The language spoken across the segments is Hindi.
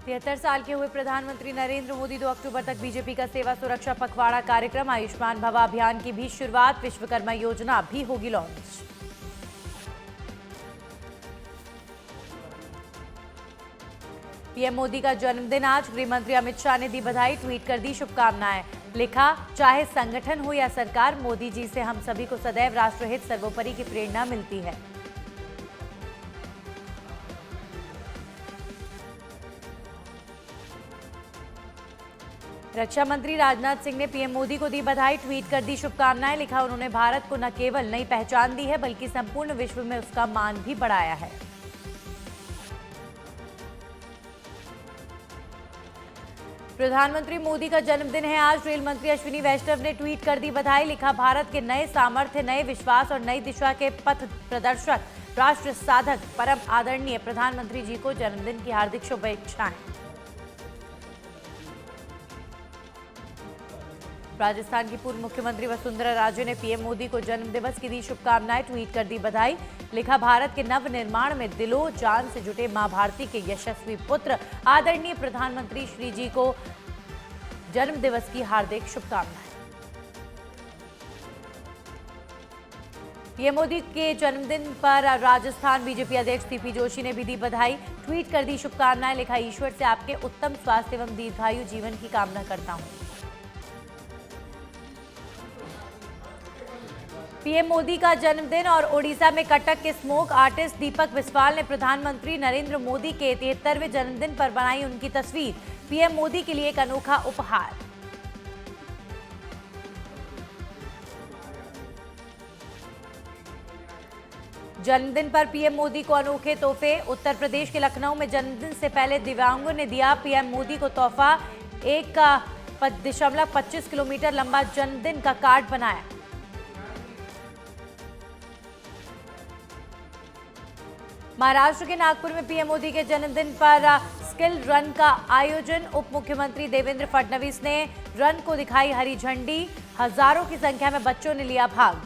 73 साल के हुए प्रधानमंत्री नरेंद्र मोदी 2 अक्टूबर तक बीजेपी का सेवा सुरक्षा पखवाड़ा कार्यक्रम। आयुष्मान भवा अभियान की भी शुरुआत। विश्वकर्मा योजना भी होगी लॉन्च। पीएम मोदी का जन्मदिन आज। गृह मंत्री अमित शाह ने दी बधाई, ट्वीट कर दी शुभकामनाएं। लिखा, चाहे संगठन हो या सरकार, मोदी जी से हम सभी को सदैव राष्ट्रहित सर्वोपरि की प्रेरणा मिलती है। रक्षा मंत्री राजनाथ सिंह ने पीएम मोदी को दी बधाई, ट्वीट कर दी शुभकामनाएं। लिखा, उन्होंने भारत को न केवल नई पहचान दी है बल्कि संपूर्ण विश्व में उसका मान भी बढ़ाया है। प्रधानमंत्री मोदी का जन्मदिन है आज। रेल मंत्री अश्विनी वैष्णव ने ट्वीट कर दी बधाई। लिखा, भारत के नए सामर्थ्य, नए विश्वास और नई दिशा के पथ प्रदर्शक, राष्ट्र साधक, परम आदरणीय प्रधानमंत्री जी को जन्मदिन की हार्दिक शुभेच्छाएं। राजस्थान की पूर्व मुख्यमंत्री वसुंधरा राजे ने पीएम मोदी को जन्म दिवस की दी शुभकामनाएं, ट्वीट कर दी बधाई। लिखा, भारत के नव निर्माण में दिलो जान से जुटे मां भारती के यशस्वी पुत्र आदरणीय प्रधानमंत्री श्री जी को जन्म दिवस की हार्दिक शुभकामनाएं। पीएम मोदी के जन्मदिन पर राजस्थान बीजेपी अध्यक्ष सीपी जोशी ने भी दी बधाई, ट्वीट कर दी शुभकामनाएं। लिखा, ईश्वर से आपके उत्तम स्वास्थ्य एवं दीर्घायु जीवन की कामना करता हूं। पीएम मोदी का जन्मदिन और ओडिशा में कटक के स्मोक आर्टिस्ट दीपक बिस्वाल ने प्रधानमंत्री नरेंद्र मोदी के 73वें जन्मदिन पर बनाई उनकी तस्वीर। पीएम मोदी के लिए एक अनोखा उपहार। जन्मदिन पर पीएम मोदी को अनोखे तोहफे। उत्तर प्रदेश के लखनऊ में जन्मदिन से पहले दिव्यांगों ने दिया पीएम मोदी को तोहफा। 1.25 किलोमीटर लंबा जन्मदिन का कार्ड बनाया। महाराष्ट्र के नागपुर में पीएम मोदी के जन्मदिन पर स्किल रन का आयोजन। उप मुख्यमंत्री देवेंद्र फडणवीस ने रन को दिखाई हरी झंडी। हजारों की संख्या में बच्चों ने लिया भाग।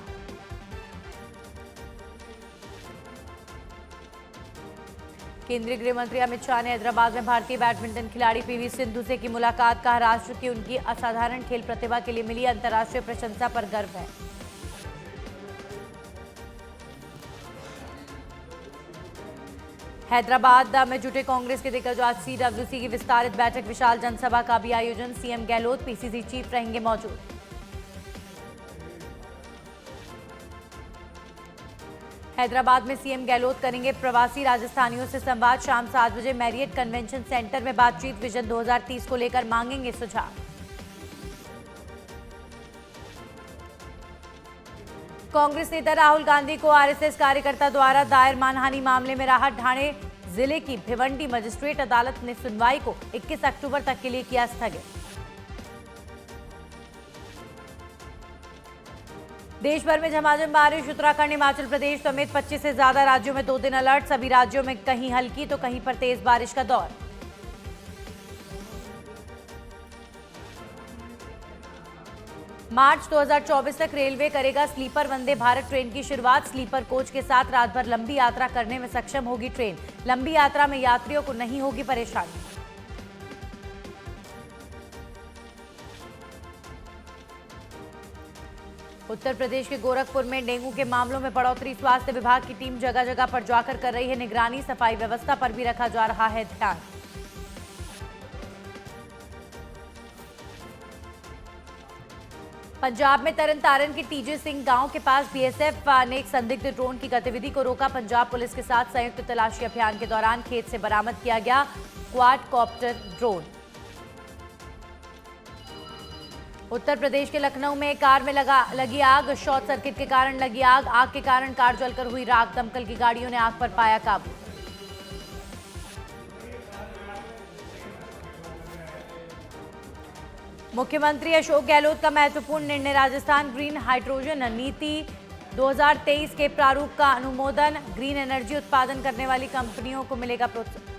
केंद्रीय गृह मंत्री अमित शाह ने हैदराबाद में भारतीय बैडमिंटन खिलाड़ी पीवी सिंधु से की मुलाकात। कहा, राष्ट्र की उनकी असाधारण खेल प्रतिभा के लिए मिली अंतर्राष्ट्रीय प्रशंसा पर गर्व है। हैदराबाद में जुटे कांग्रेस के दिग्गज। आज सीडब्ल्यूसी की विस्तारित बैठक, विशाल जनसभा का भी आयोजन। सीएम गहलोत, पीसीसी चीफ रहेंगे मौजूद। हैदराबाद में सीएम गहलोत करेंगे प्रवासी राजस्थानियों से संवाद। शाम 7 बजे मैरियट कन्वेंशन सेंटर में बातचीत। विजन 2030 को लेकर मांगेंगे सुझाव। कांग्रेस नेता राहुल गांधी को आरएसएस कार्यकर्ता द्वारा दायर मानहानि मामले में राहत। ठाणे जिले की भिवंडी मजिस्ट्रेट अदालत ने सुनवाई को 21 अक्टूबर तक के लिए किया स्थगित। देश भर में झमाझम बारिश। उत्तराखंड, हिमाचल प्रदेश समेत 25 से ज्यादा राज्यों में 2 दिन अलर्ट। सभी राज्यों में कहीं हल्की तो कहीं पर तेज बारिश का दौर। मार्च 2024 तक रेलवे करेगा स्लीपर वंदे भारत ट्रेन की शुरुआत। स्लीपर कोच के साथ रात भर लंबी यात्रा करने में सक्षम होगी ट्रेन। लंबी यात्रा में यात्रियों को नहीं होगी परेशानी। उत्तर प्रदेश के गोरखपुर में डेंगू के मामलों में बढ़ोतरी। स्वास्थ्य विभाग की टीम जगह जगह पर जाकर कर रही है निगरानी। सफाई व्यवस्था पर भी रखा जा रहा है ध्यान। पंजाब में तरन तारण के टीजे सिंह गांव के पास बीएसएफ ने एक संदिग्ध ड्रोन की गतिविधि को रोका। पंजाब पुलिस के साथ संयुक्त तलाशी अभियान के दौरान खेत से बरामद किया गया क्वाडकॉप्टर ड्रोन। उत्तर प्रदेश के लखनऊ में कार में लगी आग। शॉर्ट सर्किट के कारण लगी आग। आग के कारण कार जलकर हुई राख। दमकल की गाड़ियों ने आग पर पाया काबू। मुख्यमंत्री अशोक गहलोत का महत्वपूर्ण निर्णय। राजस्थान ग्रीन हाइड्रोजन नीति 2023 के प्रारूप का अनुमोदन। ग्रीन एनर्जी उत्पादन करने वाली कंपनियों को मिलेगा प्रोत्साहन।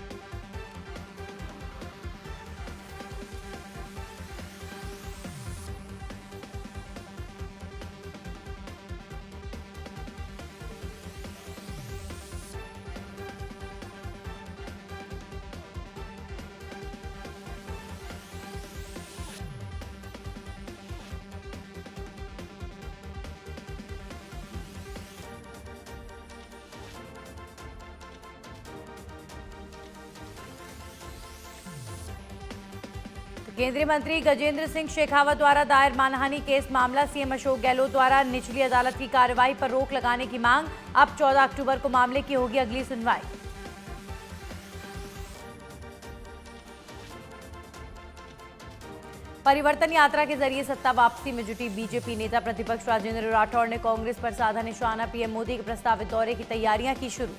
केंद्रीय मंत्री गजेंद्र सिंह शेखावत द्वारा दायर मानहानि केस मामला। सीएम अशोक गहलोत द्वारा निचली अदालत की कार्रवाई पर रोक लगाने की मांग। अब 14 अक्टूबर को मामले की होगी अगली सुनवाई। परिवर्तन यात्रा के जरिए सत्ता वापसी में जुटी बीजेपी नेता प्रतिपक्ष राजेंद्र राठौड़ ने कांग्रेस पर साधा निशाना। पीएम मोदी के प्रस्तावित दौरे की तैयारियां की शुरू।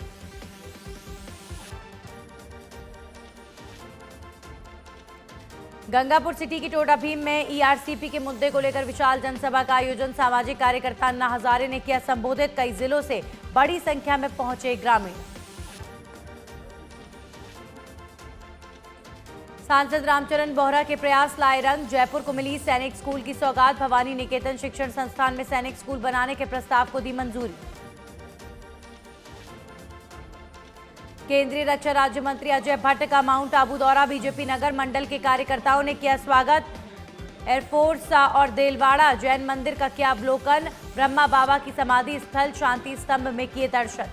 गंगापुर सिटी की टोडा भीम में ईआरसीपी के मुद्दे को लेकर विशाल जनसभा का आयोजन। सामाजिक कार्यकर्ता अन्ना हजारे ने किया संबोधित। कई जिलों से बड़ी संख्या में पहुंचे ग्रामीण। सांसद रामचरण बोहरा के प्रयास लाए रंग। जयपुर को मिली सैनिक स्कूल की सौगात। भवानी निकेतन शिक्षण संस्थान में सैनिक स्कूल बनाने के प्रस्ताव को दी मंजूरी। केंद्रीय रक्षा राज्य मंत्री अजय भट्ट का माउंट आबू दौरा। बीजेपी नगर मंडल के कार्यकर्ताओं ने किया स्वागत। एयरफोर्स और देलवाड़ा जैन मंदिर का किया अवलोकन। ब्रह्मा बाबा की समाधि स्थल शांति स्तंभ में किए दर्शन।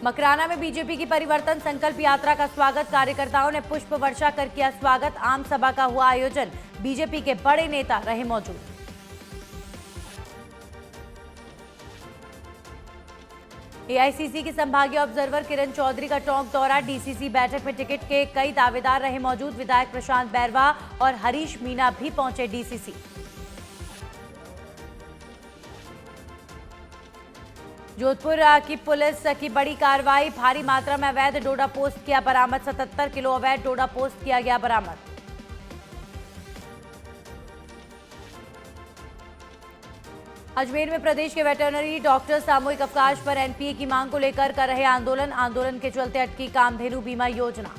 मकराना में बीजेपी की परिवर्तन संकल्प यात्रा का स्वागत। कार्यकर्ताओं ने पुष्प वर्षा कर किया स्वागत। आम सभा का हुआ आयोजन। बीजेपी के बड़े नेता रहे मौजूद। एआईसीसी के संभागीय ऑब्जर्वर किरण चौधरी का टोंक दौरा। डीसीसी बैठक में टिकट के कई दावेदार रहे मौजूद। विधायक प्रशांत बैरवा और हरीश मीणा भी पहुंचे डीसीसी। जोधपुर की पुलिस की बड़ी कार्रवाई। भारी मात्रा में अवैध डोडा पोस्ट किया बरामद। 77 किलो अवैध डोडा पोस्ट किया गया बरामद। अजमेर में प्रदेश के वेटरनरी डॉक्टर सामूहिक अवकाश पर एनपीए की मांग को लेकर कर रहे आंदोलन। आंदोलन के चलते अटकी कामधेनु बीमा योजना।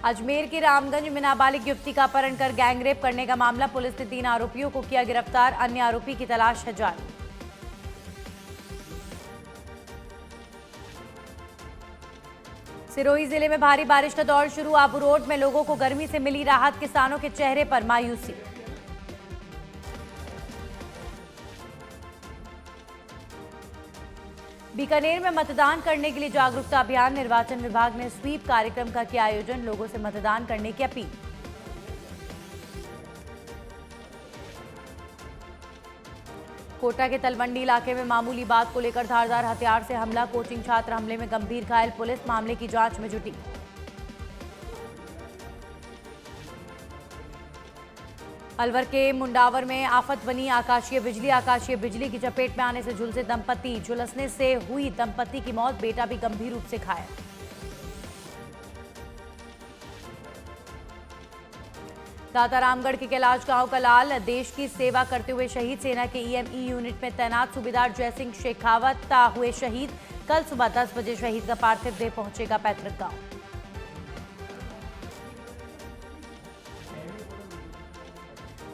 अजमेर के रामगंज में नाबालिग युवती का अपहरण कर गैंगरेप करने का मामला। पुलिस ने 3 आरोपियों को किया गिरफ्तार। अन्य आरोपी की तलाश है जारी। सिरोही जिले में भारी बारिश का दौर शुरू। आबू रोड में लोगों को गर्मी से मिली राहत। किसानों के चेहरे पर मायूसी। बीकानेर में मतदान करने के लिए जागरूकता अभियान। निर्वाचन विभाग ने स्वीप कार्यक्रम का किया आयोजन। लोगों से मतदान करने की अपील। कोटा के तलवंडी इलाके में मामूली बात को लेकर धारदार हथियार से हमला। कोचिंग छात्र हमले में गंभीर घायल। पुलिस मामले की जांच में जुटी। अलवर के मुंडावर में आफत बनी आकाशीय बिजली। आकाशीय बिजली की चपेट में आने से झुलसे दंपति। झुलसने से हुई दंपति की मौत। बेटा भी गंभीर रूप से घायल। दातारामगढ़ के कैलाश गांव का लाल देश की सेवा करते हुए शहीद। सेना के ईएमई यूनिट में तैनात सूबेदार जयसिंह शेखावत हुए शहीद। कल सुबह 10 बजे शहीद का पार्थिव देह पहुंचेगा पैतृक गांव।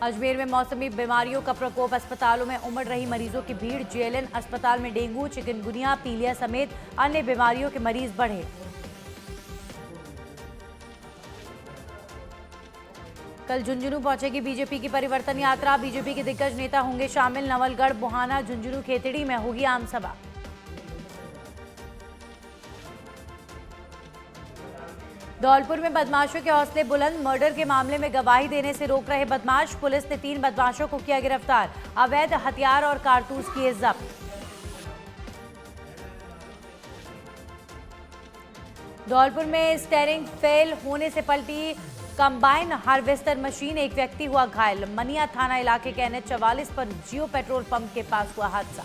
अजमेर में मौसमी बीमारियों का प्रकोप। अस्पतालों में उमड़ रही मरीजों की भीड़। जेएलएन अस्पताल में डेंगू, चिकनगुनिया, पीलिया समेत अन्य बीमारियों के मरीज बढ़े। कल झुंझुनू पहुंचेगी बीजेपी की परिवर्तन यात्रा। बीजेपी के दिग्गज नेता होंगे शामिल। नवलगढ़, बुहाना, झुंझुनू, खेतड़ी में होगी आम सभा। धौलपुर में बदमाशों के हौसले बुलंद। मर्डर के मामले में गवाही देने से रोक रहे बदमाश। पुलिस ने 3 बदमाशों को किया गिरफ्तार। अवैध हथियार और कारतूस किए जब्त। धौलपुर में स्टीयरिंग फेल होने से पलटी कंबाइन हार्वेस्टर मशीन। एक व्यक्ति हुआ घायल। मनिया थाना इलाके के NH 44 पर जियो पेट्रोल पंप के पास हुआ हादसा।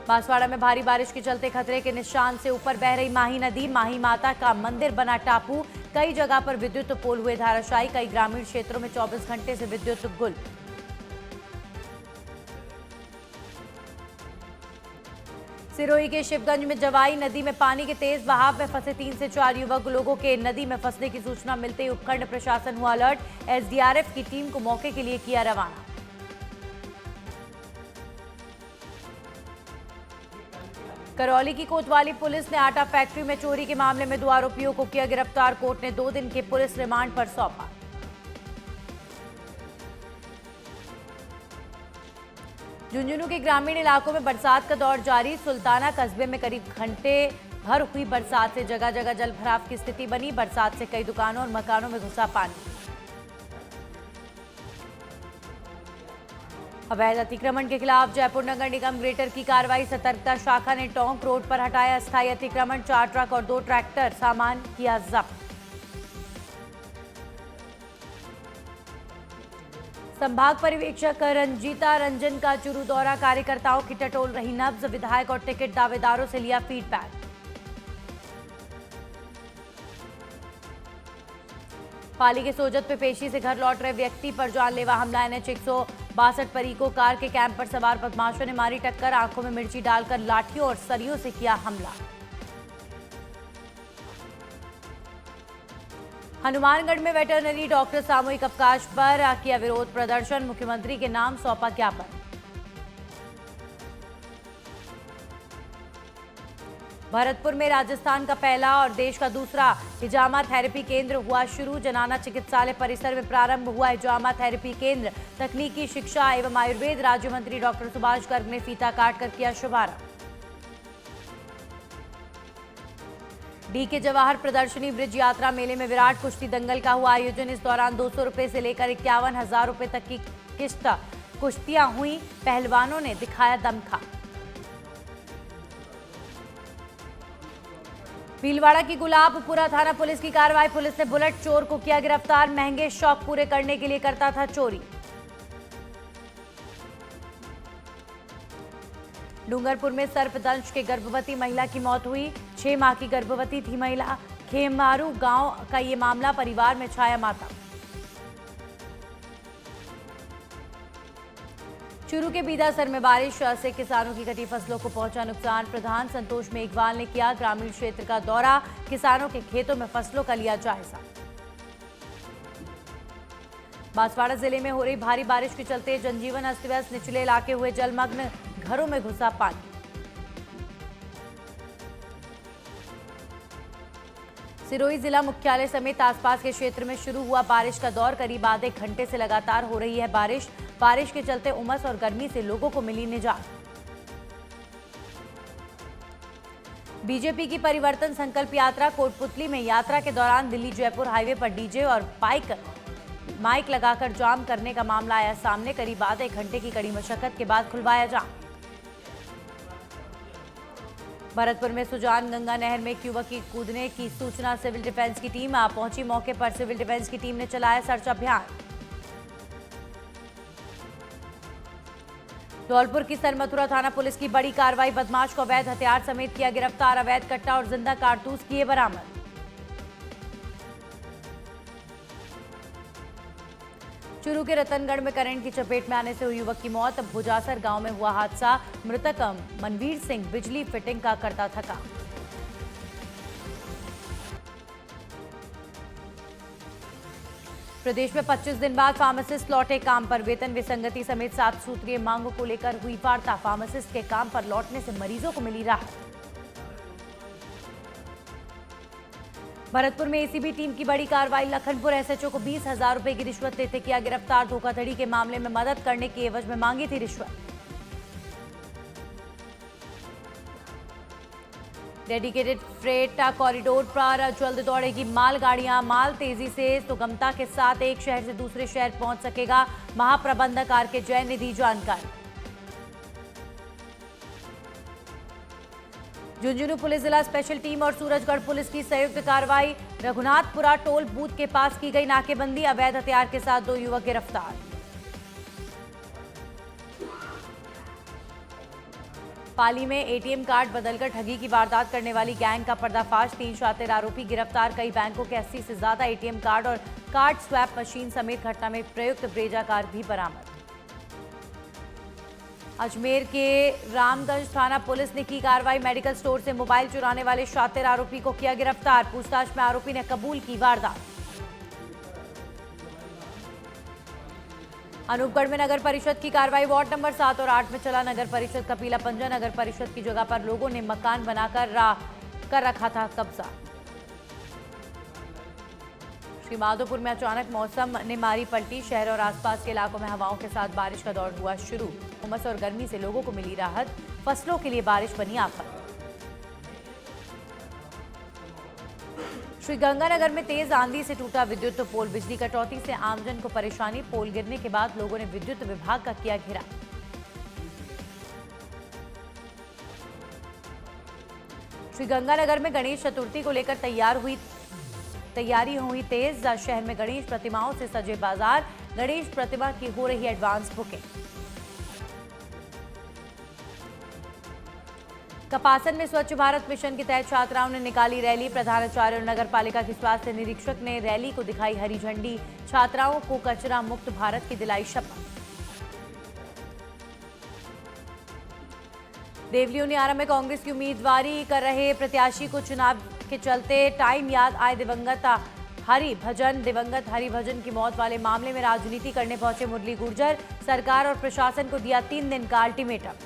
बांसवाड़ा में भारी बारिश के चलते खतरे के निशान से ऊपर बह रही माही नदी। माही माता का मंदिर बना टापू। कई जगह पर विद्युत पोल हुए धाराशायी। कई ग्रामीण क्षेत्रों में 24 घंटे से विद्युत गुल। सिरोही के शिवगंज में जवाई नदी में पानी के तेज बहाव में फंसे 3 से 4 युवक। लोगों के नदी में फंसने की सूचना मिलते ही उपखंड प्रशासन हुआ अलर्ट। एसडीआरएफ की टीम को मौके के लिए किया रवाना। करौली की कोतवाली पुलिस ने आटा फैक्ट्री में चोरी के मामले में 2 आरोपियों को किया गिरफ्तार। कोर्ट ने 2 दिन के पुलिस रिमांड पर सौंपा। झुंझुनू के ग्रामीण इलाकों में बरसात का दौर जारी। सुल्ताना कस्बे में करीब घंटे भर हुई बरसात से जगह जगह जल भराव की स्थिति बनी। बरसात से कई दुकानों और मकानों में घुसा पानी। अवैध अतिक्रमण के खिलाफ जयपुर नगर निगम ग्रेटर की कार्रवाई। सतर्कता शाखा ने टोंक रोड पर हटाया अस्थायी अतिक्रमण। 4 ट्रक और 2 ट्रैक्टर सामान किया जब्त। संभाग पर्यवेक्षक रंजीता रंजन का चुरू दौरा। कार्यकर्ताओं की टटोल रही नब्ज। विधायक और टिकट दावेदारों से लिया फीडबैक। पाली के सोजत पे पेशी से घर लौट रहे व्यक्ति पर जानलेवा हमला। NH 162 पर इको कार के कैंप पर सवार बदमाशों ने मारी टक्कर। आंखों में मिर्ची डालकर लाठियों और सरियों से किया हमला। हनुमानगढ़ में वेटरनरी डॉक्टर सामूहिक अवकाश पर किया विरोध प्रदर्शन। मुख्यमंत्री के नाम सौंपा ज्ञापन। भरतपुर में राजस्थान का पहला और देश का दूसरा हिजामा थेरेपी केंद्र हुआ शुरू। जनाना चिकित्सालय परिसर में प्रारंभ हुआ हिजामा थेरेपी केंद्र। तकनीकी शिक्षा एवं आयुर्वेद राज्य मंत्री डॉक्टर सुभाष गर्ग ने फीता काटकर किया शुभारंभ। DK जवाहर प्रदर्शनी ब्रिज यात्रा मेले में विराट कुश्ती दंगल का हुआ आयोजन। इस दौरान 200 रुपए से लेकर 51,000 रुपए तक की किस्त कुश्तियां हुई। पहलवानों ने दिखाया दमखम। भीलवाड़ा की गुलाबपुरा थाना पुलिस की कार्रवाई। पुलिस ने बुलेट चोर को किया गिरफ्तार। महंगे शौक पूरे करने के लिए करता था चोरी। डूंगरपुर में सर्पदंश के गर्भवती महिला की मौत हुई। 6 माह की गर्भवती थी महिला। खेमारू गांव का ये मामला। परिवार में छाया मातम। चूरू के बीदासर में बारिश से किसानों की कटी फसलों को पहुंचा नुकसान। प्रधान संतोष मेघवाल ने किया ग्रामीण क्षेत्र का दौरा। किसानों के खेतों में फसलों का लिया जायजा। बांसवाड़ा जिले में हो रही भारी बारिश के चलते जनजीवन अस्त व्यस्त। निचले इलाके हुए जलमग्न। घरों में घुसा पानी। सिरोही जिला मुख्यालय समेत आसपास के क्षेत्र में शुरू हुआ बारिश का दौर। करीब आधे घंटे से लगातार हो रही है बारिश। बारिश के चलते उमस और गर्मी से लोगों को मिली निजात। बीजेपी की परिवर्तन संकल्प यात्रा। कोटपुतली में यात्रा के दौरान दिल्ली जयपुर हाईवे पर डीजे और माइक लगाकर जाम करने का मामला आया सामने। करीब आधे घंटे की कड़ी मशक्कत के बाद खुलवाया जाम। भरतपुर में सुजान गंगा नहर में एक युवक की कूदने की सूचना सिविल डिफेंस की टीम पहुंची। मौके पर सिविल डिफेंस की टीम ने चलाया सर्च अभियान। धौलपुर की सरमथुरा थाना पुलिस की बड़ी कार्रवाई। बदमाश को अवैध हथियार समेत किया गिरफ्तार। अवैध कट्टा और जिंदा कारतूस किए बरामद। चूरू के रतनगढ़ में करंट की चपेट में आने से हुई युवक की मौत। भुजासर गांव में हुआ हादसा। मृतक मनवीर सिंह बिजली फिटिंग का करता था काम। प्रदेश में 25 दिन बाद फार्मासिस्ट लौटे काम पर। वेतन विसंगति समेत 7 सूत्रीय मांगों को लेकर हुई वार्ता। फार्मासिस्ट के काम पर लौटने से मरीजों को मिली राहत। भरतपुर में एसीबी टीम की बड़ी कार्रवाई। लखनपुर एसएचओ को 20,000 रुपए की रिश्वत लेते किया गिरफ्तार। धोखाधड़ी के मामले में मदद करने की एवज में मांगी थी रिश्वत। डेडिकेटेड फ्रेट कॉरिडोर पर जल्द दौड़ेगी मालगाड़ियां। माल तेजी से सुगमता के साथ एक शहर से दूसरे शहर पहुंच सकेगा। महाप्रबंधक आर.के. जैन ने दी जानकारी। झुंझुनू पुलिस जिला स्पेशल टीम और सूरजगढ़ पुलिस की संयुक्त कार्रवाई। रघुनाथपुरा टोल बूथ के पास की गई नाकेबंदी। अवैध हथियार के साथ 2 युवक गिरफ्तार। पाली में एटीएम कार्ड बदलकर ठगी की वारदात करने वाली गैंग का पर्दाफाश। 3 शातिर आरोपी गिरफ्तार। कई बैंकों के 80 से ज्यादा एटीएम कार्ड और कार्ड स्वैप मशीन समेत घटना में प्रयुक्त ब्रेजा कार भी बरामद। अजमेर के रामगंज थाना पुलिस ने की कार्रवाई। मेडिकल स्टोर से मोबाइल चुराने वाले शातिर आरोपी को किया गिरफ्तार। पूछताछ में आरोपी ने कबूल की वारदात। अनूपगढ़ में नगर परिषद की कार्रवाई। वार्ड नंबर 7 और 8 में चला नगर परिषद का पीला पंजा। नगर परिषद की जगह पर लोगों ने मकान बनाकर कर रखा था कब्जा। श्री माधोपुर में अचानक मौसम ने मारी पलटी। शहर और आसपास के इलाकों में हवाओं के साथ बारिश का दौर हुआ शुरू। उमस और गर्मी से लोगों को मिली राहत। फसलों के लिए बारिश बनी आफत। श्री गंगानगर में तेज आंधी से टूटा विद्युत पोल। बिजली कटौती से आमजन को परेशानी। पोल गिरने के बाद लोगों ने विद्युत विभाग का किया घेराव। श्री गंगानगर में गणेश चतुर्थी को लेकर तैयारी हुई तेज। शहर में गणेश प्रतिमाओं से सजे बाजार। गणेश प्रतिमा की हो रही एडवांस बुकिंग। कपासन में स्वच्छ भारत मिशन के तहत छात्राओं ने निकाली रैली। प्रधानाचार्य और नगर पालिका के स्वास्थ्य निरीक्षक ने रैली को दिखाई हरी झंडी। छात्राओं को कचरा मुक्त भारत की दिलाई शपथ। देवली उनियारा में कांग्रेस की उम्मीदवारी कर रहे प्रत्याशी को चुनाव के चलते टाइम याद आए। दिवंगत हरिभजन की मौत वाले मामले में राजनीति करने पहुंचे मुरली गुर्जर। सरकार और प्रशासन को दिया 3 दिन का अल्टीमेटम।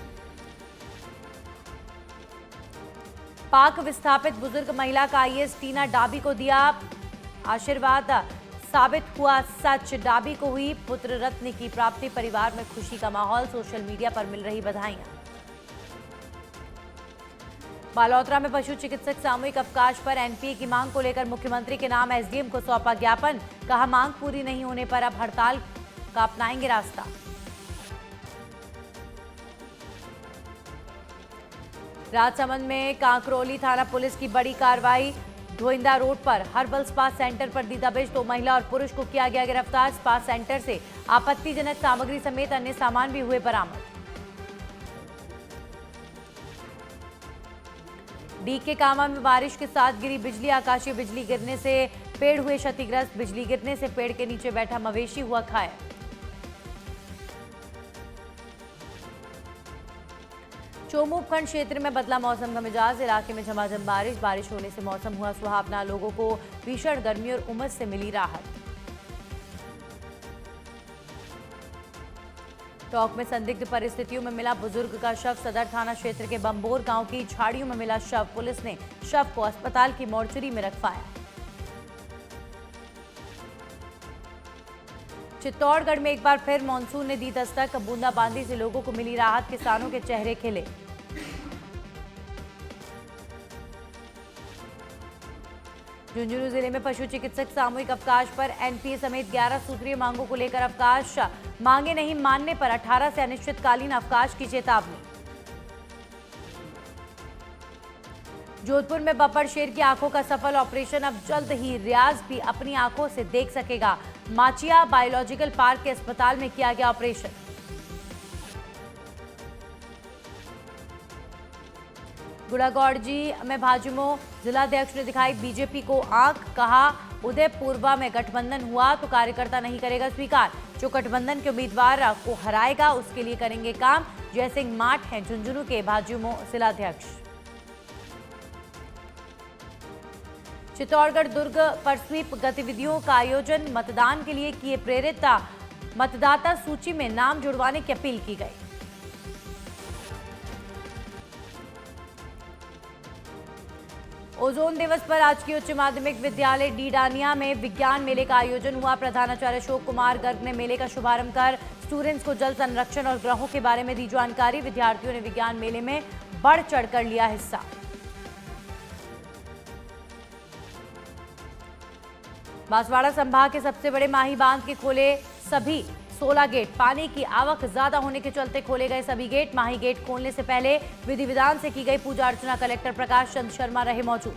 पाक विस्थापित बुजुर्ग महिला का आईएएस टीना डाबी को दिया आशीर्वाद। साबित हुआ सच। डाबी को हुई पुत्र रत्न की प्राप्ति। परिवार में खुशी का माहौल। सोशल मीडिया पर मिल रही बधाइयां। बालोतरा में पशु चिकित्सक सामूहिक अवकाश पर। एनपीए की मांग को लेकर मुख्यमंत्री के नाम एसडीएम को सौंपा ज्ञापन। कहा मांग पूरी नहीं होने पर अब हड़ताल का अपनाएंगे रास्ता। राजसमंद में कांकरोली थाना पुलिस की बड़ी कार्रवाई। धोइंदा रोड पर हर्बल स्पा सेंटर पर दी दबिश। 2 महिला और पुरुष को किया गया गिरफ्तार। स्पा सेंटर से आपत्तिजनक सामग्री समेत अन्य सामान भी हुए बरामद। डी के कामा में बारिश के साथ गिरी बिजली। आकाशीय बिजली गिरने से पेड़ हुए क्षतिग्रस्त। बिजली गिरने से पेड़ के नीचे बैठा मवेशी हुआ घायल। चोमू उपखंड क्षेत्र में बदला मौसम का मिजाज। इलाके में झमाझम बारिश होने से मौसम हुआ सुहावना। लोगों को भीषण गर्मी और उमस से मिली राहत। टोंक में संदिग्ध परिस्थितियों में मिला बुजुर्ग का शव। सदर थाना क्षेत्र के बंबोर गांव की झाड़ियों में मिला शव। पुलिस ने शव को अस्पताल की मोर्चरी में रखवाया। चित्तौड़गढ़ में एक बार फिर मानसून ने दी दस्तक। बूंदाबांदी से लोगों को मिली राहत। किसानों के चेहरे खिले। झुंझुनू जिले में पशु चिकित्सक सामूहिक अवकाश पर। एनपीए समेत 11 सूत्रीय मांगों को लेकर अवकाश। मांगे नहीं मानने पर 18 से अनिश्चितकालीन अवकाश की चेतावनी। जोधपुर में बब्बर शेर की आंखों का सफल ऑपरेशन। अब जल्द ही रियाज भी अपनी आंखों से देख सकेगा। माचिया बायोलॉजिकल पार्क के अस्पताल में किया गया ऑपरेशन। गुड़ागौड़जी में भाजपा जिलाध्यक्ष ने दिखाई बीजेपी को आंख। कहा उदयपुरवा में गठबंधन हुआ तो कार्यकर्ता नहीं करेगा स्वीकार। जो गठबंधन के उम्मीदवार को हराएगा उसके लिए करेंगे काम। जयसिंह माठ हैं झुंझुनू के भाजपा जिलाध्यक्ष। चित्तौड़गढ़ दुर्ग पर स्वीप गतिविधियों का आयोजन। मतदान के लिए किए प्रेरित। मतदाता सूची में नाम जुड़वाने की अपील की गई। ओजोन दिवस पर आज की उच्च माध्यमिक विद्यालय डीडानिया में विज्ञान मेले का आयोजन हुआ। प्रधानाचार्य अशोक कुमार गर्ग ने मेले का शुभारंभ कर स्टूडेंट्स को जल संरक्षण और ग्रहों के बारे में दी जानकारी। विद्यार्थियों ने विज्ञान मेले में बढ़ चढ़कर लिया हिस्सा। बांसवाड़ा संभाग के सबसे बड़े माही बांध के खोले सभी 16 गेट। पानी की आवक ज्यादा होने के चलते खोले गए सभी गेट। माही गेट खोलने से पहले विधि विधान से की गई पूजा अर्चना। कलेक्टर प्रकाश चंद्र शर्मा रहे मौजूद।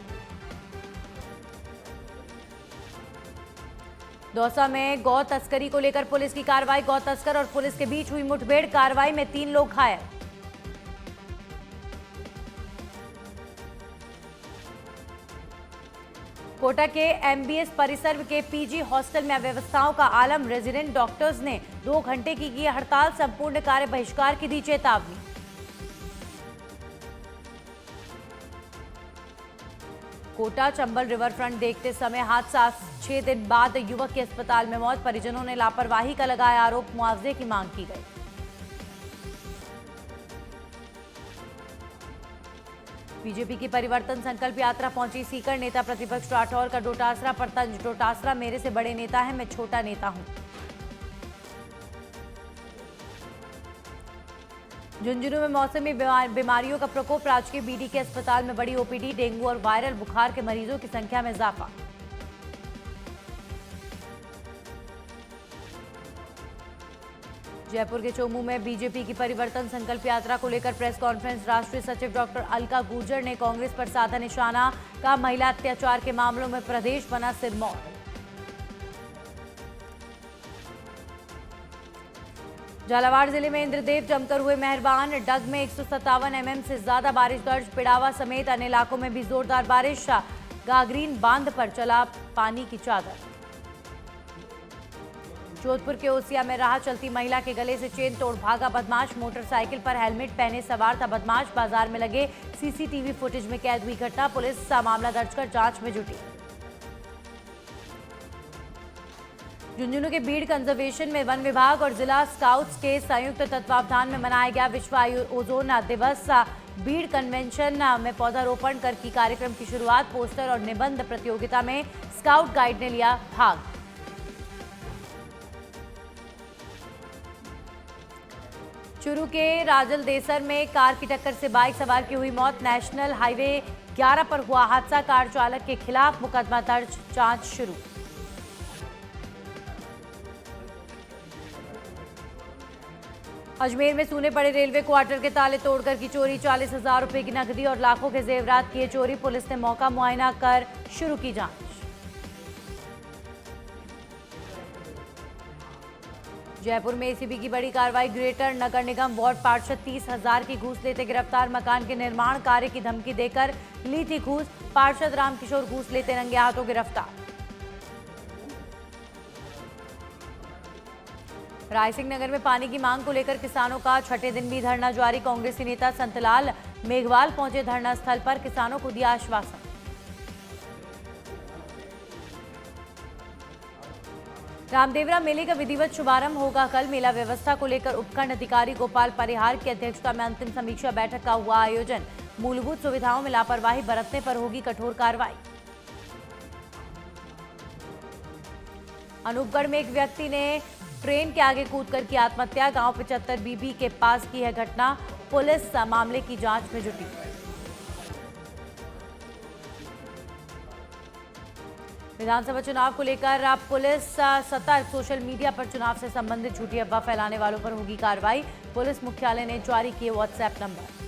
दौसा में गौ तस्करी को लेकर पुलिस की कार्रवाई। गौ तस्कर और पुलिस के बीच हुई मुठभेड़। कार्रवाई में 3 लोग घायल। कोटा के एमबीएस परिसर के पीजी हॉस्टल में अव्यवस्थाओं का आलम। रेजिडेंट डॉक्टर्स ने 2 घंटे की हड़ताल। संपूर्ण कार्य बहिष्कार की दी चेतावनी। कोटा चंबल रिवर फ्रंट देखते समय हादसा। 6 दिन बाद युवक की अस्पताल में मौत। परिजनों ने लापरवाही का लगाया आरोप। मुआवजे की मांग की गई। बीजेपी की परिवर्तन संकल्प यात्रा पहुंची सीकर। नेता प्रतिपक्ष राठौर का डोटासरा पर तंज। डोटासरा मेरे से बड़े नेता है, मैं छोटा नेता हूं। झुंझुनू में मौसमी बीमारियों का प्रकोप। राजकीय बीडी के अस्पताल में बड़ी ओपीडी। डेंगू और वायरल बुखार के मरीजों की संख्या में इजाफा। जयपुर के चोमू में बीजेपी की परिवर्तन संकल्प यात्रा को लेकर प्रेस कॉन्फ्रेंस। राष्ट्रीय सचिव डॉक्टर अलका गुर्जर ने कांग्रेस पर साधा निशाना। कहा, महिला अत्याचार के मामलों में प्रदेश बना सिरमौर। झालावाड़ जिले में इंद्रदेव जमकर हुए मेहरबान। डग में 157 mm से ज्यादा बारिश दर्ज। पिड़ावा समेत अन्य इलाकों में भी जोरदार बारिश। गागरीन बांध पर चला पानी की चादर। जोधपुर के ओसिया में राह चलती महिला के गले से चेन तोड़ भागा बदमाश। मोटरसाइकिल पर हेलमेट पहने सवार था बदमाश। बाजार में लगे सीसीटीवी फुटेज में कैद हुई घटना। पुलिस मामला दर्ज कर जांच में जुटी। झुंझुनू के बीड़ कंजर्वेशन में वन विभाग और जिला स्काउट्स के संयुक्त तत्वावधान में मनाया गया विश्व ओजोन दिवस। बीड़ कन्वेंशन में पौधारोपण कर की कार्यक्रम की शुरुआत। पोस्टर और निबंध प्रतियोगिता में स्काउट गाइड ने लिया भाग। चूरू के राजल देसर में कार की टक्कर से बाइक सवार की हुई मौत। नेशनल हाईवे 11 पर हुआ हादसा। कार चालक के खिलाफ मुकदमा दर्ज, जांच शुरू। अजमेर में सूने पड़े रेलवे क्वार्टर के ताले तोड़कर की चोरी। 40,000 रुपए की नकदी और लाखों के जेवरात किए चोरी। पुलिस ने मौका मुआयना कर शुरू की जांच। जयपुर में एसीबी की बड़ी कार्रवाई। ग्रेटर नगर निगम वार्ड पार्षद 30,000 की घूस लेते गिरफ्तार। मकान के निर्माण कार्य की धमकी देकर ली थी घूस। पार्षद रामकिशोर घूस लेते रंगे हाथों गिरफ्तार। रायसिंह नगर में पानी की मांग को लेकर किसानों का छठे दिन भी धरना जारी। कांग्रेसी नेता संतलाल मेघवाल पहुंचे धरना स्थल पर। किसानों को दिया आश्वासन। रामदेवरा मेले का विधिवत शुभारंभ होगा कल। मेला व्यवस्था को लेकर उपखंड अधिकारी गोपाल परिहार की अध्यक्षता में अंतिम समीक्षा बैठक का हुआ आयोजन। मूलभूत सुविधाओं में लापरवाही बरतने पर होगी कठोर कार्रवाई। अनूपगढ़ में एक व्यक्ति ने ट्रेन के आगे कूदकर की आत्महत्या। गांव 75 बीबी के पास की है घटना। पुलिस मामले की जांच में जुटी। विधानसभा चुनाव को लेकर पुलिस सतर्क। सोशल मीडिया पर चुनाव से संबंधित झूठी अफवाह फैलाने वालों पर होगी कार्रवाई। पुलिस मुख्यालय ने जारी किए व्हाट्सएप नंबर।